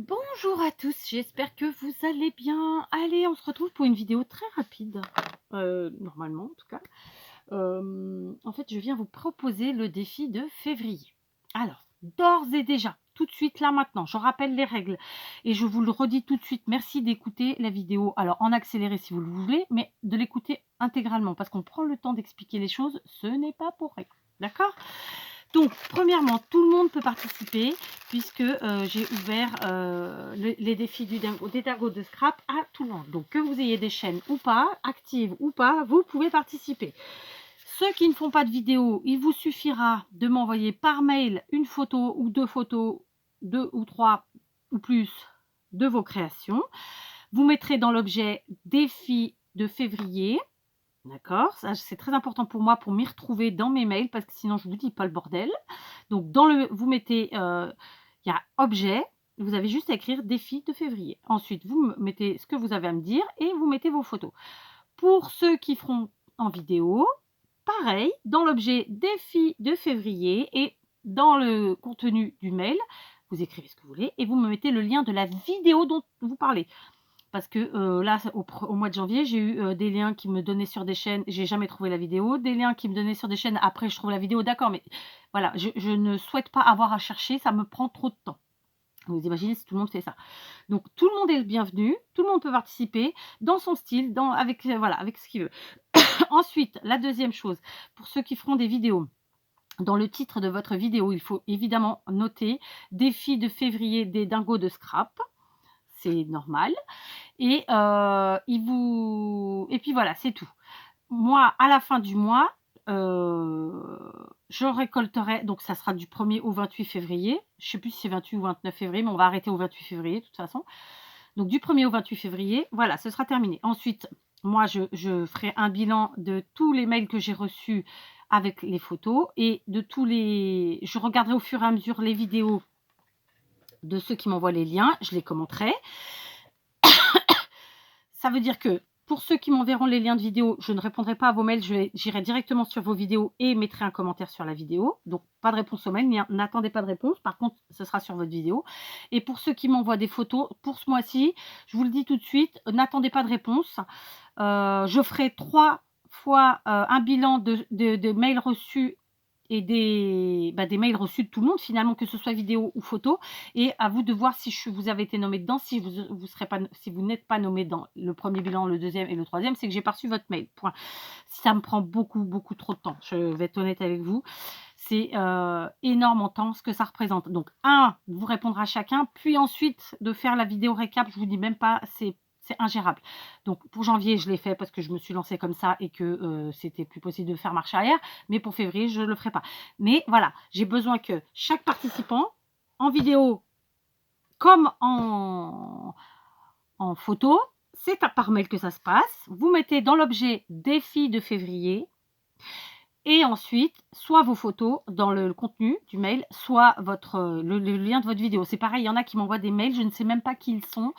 Bonjour à tous, j'espère que vous allez bien. Allez, on se retrouve pour une vidéo très rapide, normalement en tout cas. En fait, je viens vous proposer le défi de février. Alors, d'ores et déjà, tout de suite là maintenant, je rappelle les règles et je vous le redis tout de suite, merci d'écouter la vidéo. Alors, en accéléré si vous le voulez, mais de l'écouter intégralement parce qu'on prend le temps d'expliquer les choses, ce n'est pas pour rien. D'accord? Donc, premièrement, tout le monde peut participer puisque j'ai ouvert les défis des dingos de scrap à tout le monde. Donc, que vous ayez des chaînes ou pas, actives ou pas, vous pouvez participer. Ceux qui ne font pas de vidéo, il vous suffira de m'envoyer par mail une photo ou deux photos, 2 ou 3 ou plus de vos créations. Vous mettrez dans l'objet défi de février. D'accord, ça c'est très important pour moi pour m'y retrouver dans mes mails parce que sinon je vous dis pas le bordel. Donc vous mettez, il y a objet, vous avez juste à écrire défi de février. Ensuite, vous mettez ce que vous avez à me dire et vous mettez vos photos. Pour ceux qui feront en vidéo, pareil, dans l'objet défi de février et dans le contenu du mail, vous écrivez ce que vous voulez et vous me mettez le lien de la vidéo dont vous parlez. Parce que là, au mois de janvier, j'ai eu des liens qui me donnaient sur des chaînes, j'ai jamais trouvé la vidéo, des liens qui me donnaient sur des chaînes, après je trouve la vidéo, d'accord, mais voilà, je ne souhaite pas avoir à chercher, ça me prend trop de temps. Vous imaginez si tout le monde fait ça. Donc tout le monde est le bienvenu, tout le monde peut participer dans son style, avec, voilà, avec ce qu'il veut. Ensuite, la deuxième chose, pour ceux qui feront des vidéos, dans le titre de votre vidéo, il faut évidemment noter défi de février des dingos de scrap, c'est normal. Et puis voilà, c'est tout. Moi, à la fin du mois, je récolterai, donc ça sera du 1er au 28 février. Je ne sais plus si c'est 28 ou 29 février, mais on va arrêter au 28 février de toute façon. Donc du 1er au 28 février, voilà, ce sera terminé. Ensuite, moi, je ferai un bilan de tous les mails que j'ai reçus avec les photos et de tous les... Je regarderai au fur et à mesure les vidéos de ceux qui m'envoient les liens, je les commenterai. Ça veut dire que pour ceux qui m'enverront les liens de vidéo, je ne répondrai pas à vos mails, j'irai directement sur vos vidéos et mettrai un commentaire sur la vidéo. Donc, pas de réponse aux mails, n'attendez pas de réponse. Par contre, ce sera sur votre vidéo. Et pour ceux qui m'envoient des photos, pour ce mois-ci, je vous le dis tout de suite, n'attendez pas de réponse. Je ferai 3 fois un bilan de mails reçus et des mails reçus de tout le monde finalement, que ce soit vidéo ou photo, et à vous de voir si vous avez été nommé dedans. Si vous n'êtes pas nommé dans le premier bilan, le deuxième et le troisième, c'est que j'ai pas reçu votre mail, point. Ça me prend beaucoup trop de temps, je vais être honnête avec vous. C'est énorme en temps ce que ça représente. Donc vous répondre à chacun, puis ensuite de faire la vidéo récap, je vous dis même pas, c'est ingérable. Donc pour janvier, je l'ai fait parce que je me suis lancée comme ça et que c'était plus possible de faire marche arrière. Mais pour février, je ne le ferai pas. Mais voilà, j'ai besoin que chaque participant, en vidéo comme en photo, c'est par mail que ça se passe. Vous mettez dans l'objet défi de février. Et ensuite, soit vos photos dans le contenu du mail, soit le lien de votre vidéo. C'est pareil, il y en a qui m'envoient des mails, je ne sais même pas qui ils sont.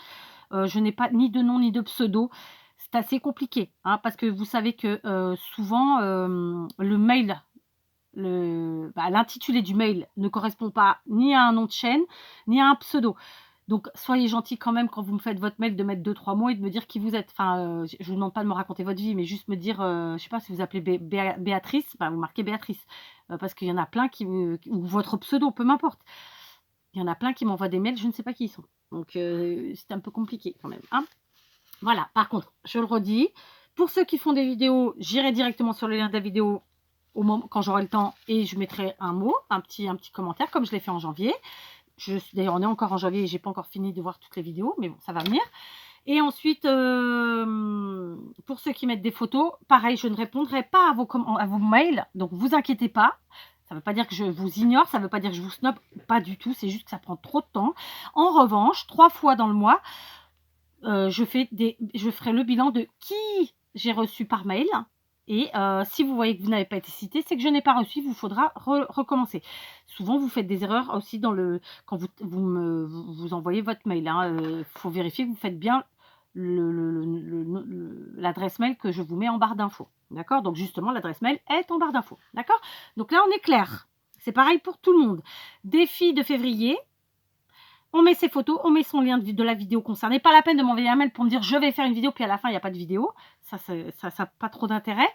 Je n'ai pas ni de nom ni de pseudo. C'est assez compliqué, hein, parce que vous savez que souvent, le mail, l'intitulé du mail ne correspond pas ni à un nom de chaîne, ni à un pseudo. Donc, soyez gentils quand même quand vous me faites votre mail de mettre 2-3 mots et de me dire qui vous êtes. Enfin, je vous demande pas de me raconter votre vie, mais juste me dire, je sais pas, si vous appelez Béatrice, vous marquez Béatrice. Parce qu'il y en a plein ou votre pseudo, peu m'importe. Il y en a plein qui m'envoient des mails, je ne sais pas qui ils sont. Donc, c'est un peu compliqué quand même, hein. Voilà, par contre, je le redis, pour ceux qui font des vidéos, j'irai directement sur le lien de la vidéo au moment, quand j'aurai le temps, et je mettrai un mot, un petit commentaire, comme je l'ai fait en janvier. D'ailleurs, on est encore en janvier et j'ai pas encore fini de voir toutes les vidéos, mais bon, ça va venir. Et ensuite, pour ceux qui mettent des photos, pareil, je ne répondrai pas à vos mails, donc vous inquiétez pas. Ça ne veut pas dire que je vous ignore, ça ne veut pas dire que je vous snob, pas du tout, c'est juste que ça prend trop de temps. En revanche, 3 fois dans le mois, je ferai le bilan de qui j'ai reçu par mail. Et si vous voyez que vous n'avez pas été cité, c'est que je n'ai pas reçu, il vous faudra recommencer. Souvent, vous faites des erreurs aussi quand vous envoyez votre mail. Il faut vérifier que vous faites bien l'adresse mail que je vous mets en barre d'infos. D'accord? Donc justement, l'adresse mail est en barre d'infos. D'accord? Donc là, on est clair. C'est pareil pour tout le monde. Défi de février. on met ses photos, on met son lien de la vidéo concernée. Pas la peine de m'envoyer un mail pour me dire je vais faire une vidéo, puis à la fin, il n'y a pas de vidéo. Ça n'a pas trop d'intérêt.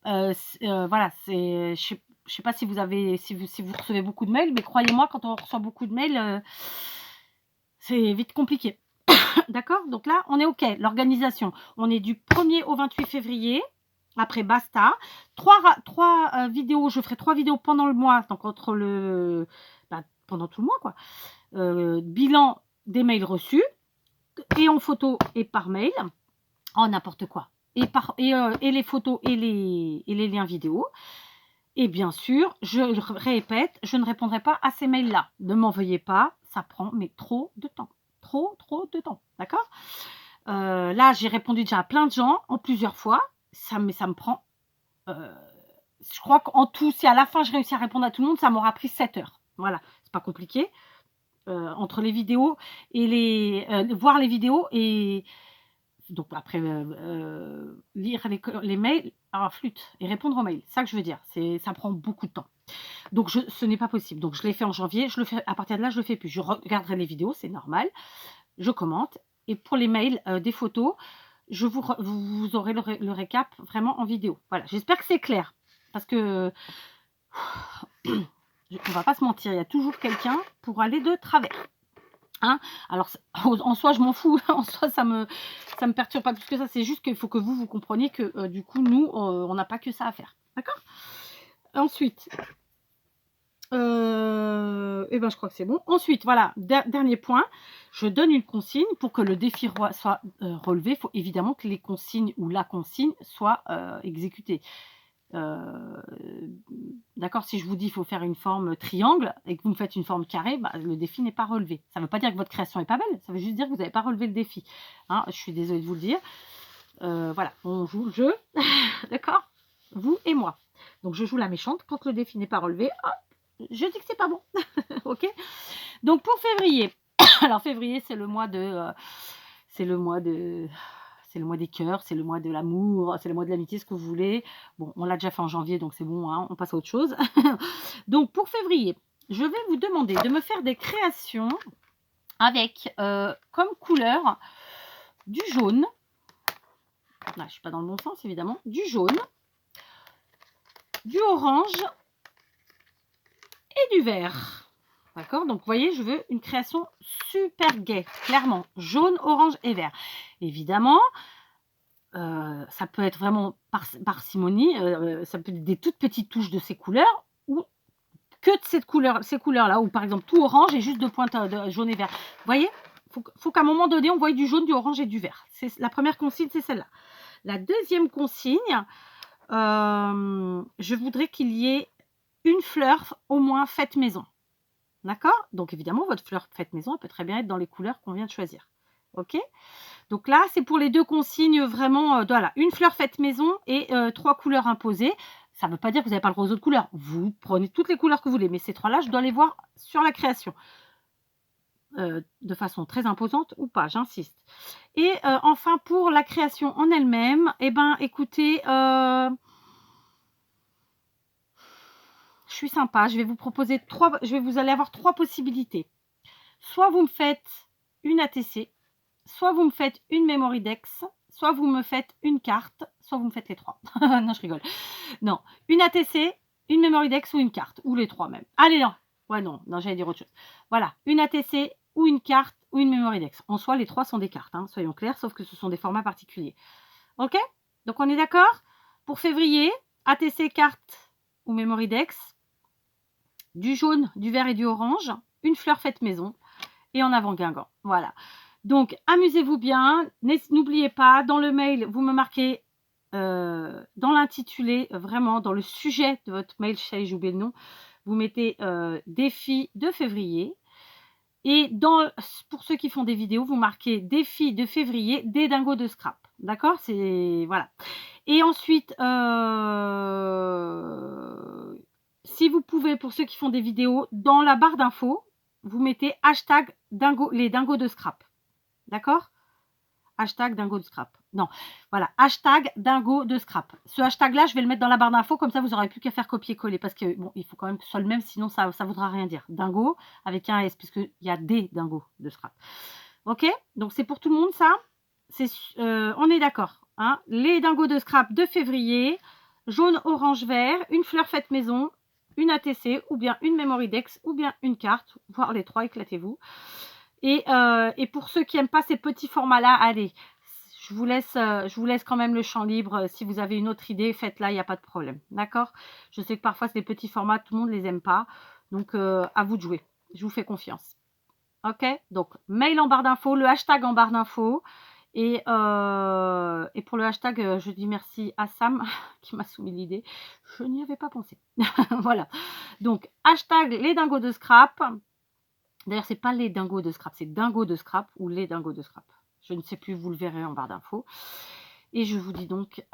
Voilà, je sais pas si vous recevez beaucoup de mails, mais croyez-moi, quand on reçoit beaucoup de mails, c'est vite compliqué. D'accord? Donc là, on est OK. L'organisation, on est du 1er au 28 février. Après, basta. 3 vidéos, je ferai 3 vidéos pendant le mois, donc pendant tout le mois, quoi. Bilan des mails reçus, et en photo et par mail, en n'importe quoi. Et les photos et les liens vidéo. Et bien sûr, je répète, je ne répondrai pas à ces mails-là. Ne m'en veuillez pas, ça prend trop de temps. Trop de temps, d'accord? Là, j'ai répondu déjà à plein de gens en plusieurs fois. Ça me prend... je crois qu'en tout, si à la fin je réussis à répondre à tout le monde, ça m'aura pris 7 heures. Voilà, c'est pas compliqué. Entre les vidéos et voir les vidéos et donc après lire les mails, flûte, et répondre aux mails. C'est ça que je veux dire. Ça prend beaucoup de temps. Donc ce n'est pas possible. Donc je l'ai fait en janvier. Je le fais à partir de là, je le fais plus. Je regarderai les vidéos, c'est normal. Je commente. Et pour les mails, des photos, vous aurez le récap vraiment en vidéo. Voilà. J'espère que c'est clair. Parce que on va pas se mentir, il y a toujours quelqu'un pour aller de travers. Hein? Alors, en soi, je m'en fous. En soi, ça me perturbe pas plus que ça. C'est juste qu'il faut que vous compreniez que du coup, nous, on n'a pas que ça à faire. D'accord? Ensuite, je crois que c'est bon. Ensuite, voilà, dernier point. Je donne une consigne pour que le défi soit relevé. Il faut évidemment que les consignes ou la consigne soit exécutée. D'accord, si je vous dis qu'il faut faire une forme triangle et que vous me faites une forme carrée, le défi n'est pas relevé. Ça ne veut pas dire que votre création n'est pas belle, ça veut juste dire que vous n'avez pas relevé le défi. Hein, je suis désolée de vous le dire. Voilà, on joue le jeu, d'accord, vous et moi. Donc je joue la méchante quand le défi n'est pas relevé. Je dis que c'est pas bon. Ok. Donc pour février, alors février c'est le mois de... c'est le mois des cœurs, c'est le mois de l'amour, c'est le mois de l'amitié, ce que vous voulez. Bon, on l'a déjà fait en janvier, donc c'est bon, hein, on passe à autre chose. Donc, pour février, je vais vous demander de me faire des créations avec comme couleur du jaune. Là, je ne suis pas dans le bon sens, évidemment. Du jaune, du orange et du vert. D'accord? Donc, vous voyez, je veux une création super gaie, clairement. Jaune, orange et vert. Évidemment, ça peut être vraiment parcimonie, ça peut être des toutes petites touches de ces couleurs ou que de ces couleurs-là, ou par exemple tout orange et juste 2 pointes de jaune et vert. Vous voyez? Faut qu'à un moment donné, on voie du jaune, du orange et du vert. La première consigne, c'est celle-là. La deuxième consigne, je voudrais qu'il y ait une fleur au moins faite maison. D'accord? Donc évidemment, votre fleur faite maison, elle peut très bien être dans les couleurs qu'on vient de choisir. Ok? Donc là, c'est pour les 2 consignes vraiment, voilà, une fleur faite maison et 3 couleurs imposées. Ça ne veut pas dire que vous n'avez pas le droit aux autres couleurs. Vous prenez toutes les couleurs que vous voulez, mais ces 3-là, je dois les voir sur la création. De façon très imposante ou pas, j'insiste. Et enfin, pour la création en elle-même, écoutez, je suis sympa, je vais vous proposer vous allez avoir 3 possibilités. Soit vous me faites une ATC, soit vous me faites une memory dex, soit vous me faites une carte, soit vous me faites les 3. Non, je rigole. Non, une ATC, une memory dex ou une carte, ou les 3 même. Allez, non. Ouais, non, j'allais dire autre chose. Voilà, une ATC ou une carte ou une memory dex. En soi, les 3 sont des cartes, hein, soyons clairs, sauf que ce sont des formats particuliers. Ok? Donc, on est d'accord? Pour février, ATC, carte ou memory dex, du jaune, du vert et du orange, une fleur faite maison et en avant Guingamp. Voilà. Donc, amusez-vous bien. N'oubliez pas, dans le mail, vous me marquez dans l'intitulé, vraiment, dans le sujet de votre mail, j'ai oublié le nom, vous mettez défi de février. Et pour ceux qui font des vidéos, vous marquez défi de février, des dingos de scrap. D'accord? C'est... Voilà. Et ensuite, si vous pouvez, pour ceux qui font des vidéos, dans la barre d'infos, vous mettez hashtag les dingos de scrap. D'accord? hashtag dingo de scrap. Non, voilà, hashtag dingo de scrap. Ce hashtag-là, je vais le mettre dans la barre d'infos, comme ça, vous n'aurez plus qu'à faire copier-coller, parce que, bon, il faut quand même que ce soit le même, sinon ça ne voudra rien dire. Dingo, avec un S, puisqu'il y a des dingos de scrap. Ok? Donc, c'est pour tout le monde, ça. On est d'accord. Hein, les dingos de scrap de février, jaune, orange, vert, une fleur faite maison, une ATC, ou bien une Memory Dex, ou bien une carte, voire les trois, éclatez-vous. Et pour ceux qui n'aiment pas ces petits formats-là, allez, je vous laisse quand même le champ libre. Si vous avez une autre idée, faites-la, il n'y a pas de problème. D'accord? Je sais que parfois, c'est des petits formats, tout le monde ne les aime pas. Donc, à vous de jouer. Je vous fais confiance. Ok? Donc, mail en barre d'infos, le hashtag en barre d'infos. Et pour le hashtag, je dis merci à Sam qui m'a soumis l'idée. Je n'y avais pas pensé. Voilà. Donc, hashtag les dingos de scrap. D'ailleurs, c'est pas les dingos de scrap, c'est dingo de scrap ou les dingos de scrap. Je ne sais plus, vous le verrez en barre d'infos. Et je vous dis donc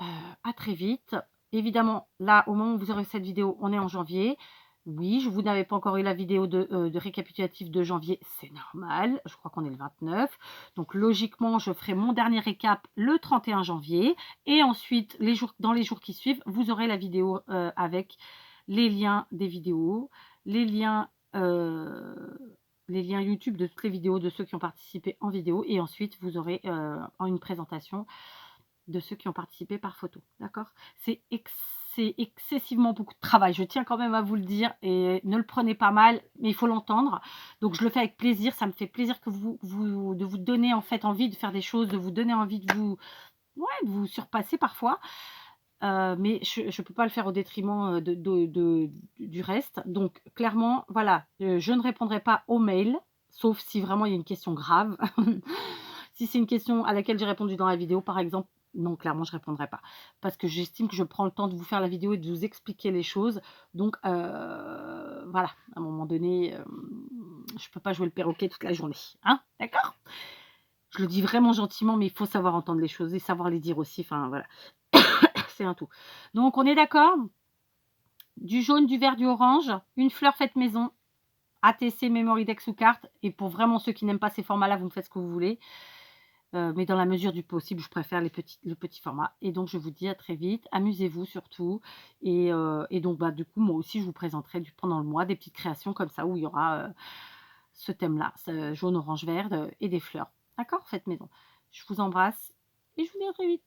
à très vite. Évidemment, là, au moment où vous aurez cette vidéo, on est en janvier. Oui, vous n'avez pas encore eu la vidéo de récapitulatif de janvier, c'est normal. Je crois qu'on est le 29. Donc, logiquement, je ferai mon dernier récap le 31 janvier. Et ensuite, dans les jours qui suivent, vous aurez la vidéo avec les liens des vidéos, les liens YouTube de toutes les vidéos de ceux qui ont participé en vidéo. Et ensuite, vous aurez une présentation de ceux qui ont participé par photo. D'accord? C'est excessivement beaucoup de travail. Je tiens quand même à vous le dire et ne le prenez pas mal, mais il faut l'entendre. Donc, je le fais avec plaisir. Ça me fait plaisir que de vous donner en fait envie de faire des choses, de vous donner envie de vous surpasser parfois. Mais je ne peux pas le faire au détriment du reste. Donc, clairement, voilà, je ne répondrai pas aux mails, sauf si vraiment il y a une question grave. Si c'est une question à laquelle j'ai répondu dans la vidéo, par exemple, non, clairement, je ne répondrai pas. Parce que j'estime que je prends le temps de vous faire la vidéo et de vous expliquer les choses. Donc, voilà, à un moment donné, je ne peux pas jouer le perroquet toute la journée. Hein? D'accord? Je le dis vraiment gentiment, mais il faut savoir entendre les choses et savoir les dire aussi. Enfin, voilà. C'est un tout. Donc, on est d'accord? Du jaune, du vert, du orange, une fleur faite maison, ATC, Memory Dex ou carte. Et pour vraiment ceux qui n'aiment pas ces formats-là, vous me faites ce que vous voulez. Mais dans la mesure du possible, je préfère le petit format. Et donc, je vous dis à très vite. Amusez-vous surtout. Et donc, bah, du coup, moi aussi, je vous présenterai pendant le mois des petites créations comme ça où il y aura ce thème-là, jaune, orange, vert et des fleurs. D'accord? Faites maison. Je vous embrasse et je vous dis à très vite.